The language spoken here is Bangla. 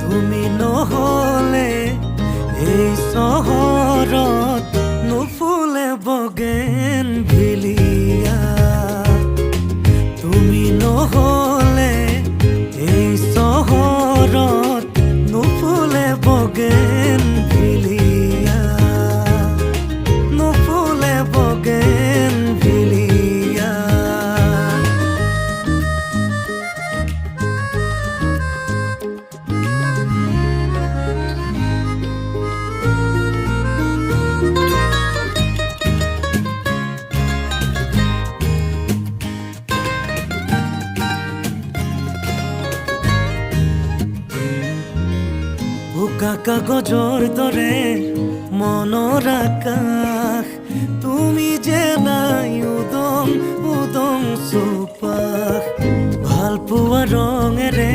তুমি নহলে এই চহৰত নুফুলে বগেন ভিলিয়া। তুমি নহলে এই চহৰত নুফুলে বগেন ভিলিয়া, নুফুলে বগেন ভিলিয়া। বোকা কাগজৰ দৰে মনৰ আকাশ, তুমি যে নাই উদং উদং চৌপাশ। ভাল পোৱা ৰঙেৰে